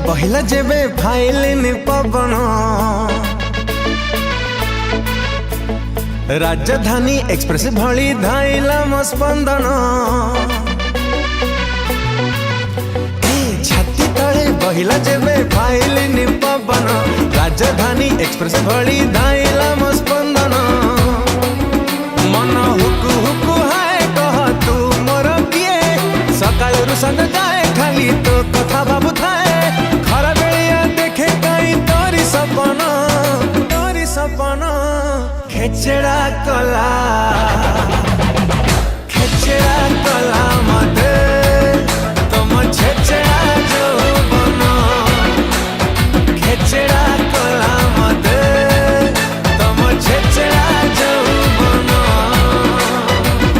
बहिला जेबे फाइलिन पवन राजधानी एक्सप्रेस भली धाइला मो स्पंदन छाती तले बहिला जेबे फाइलिन पवन राजधानी एक्सप्रेस भली धाइला मो स्पंदन मन हुकु हुकु हाय कह तू मोर किए सकाळ रु संग जाए खाली तो कथा बाबू थाए खरा बेलिया देखे कई तोरी सपना खेचड़ा कला।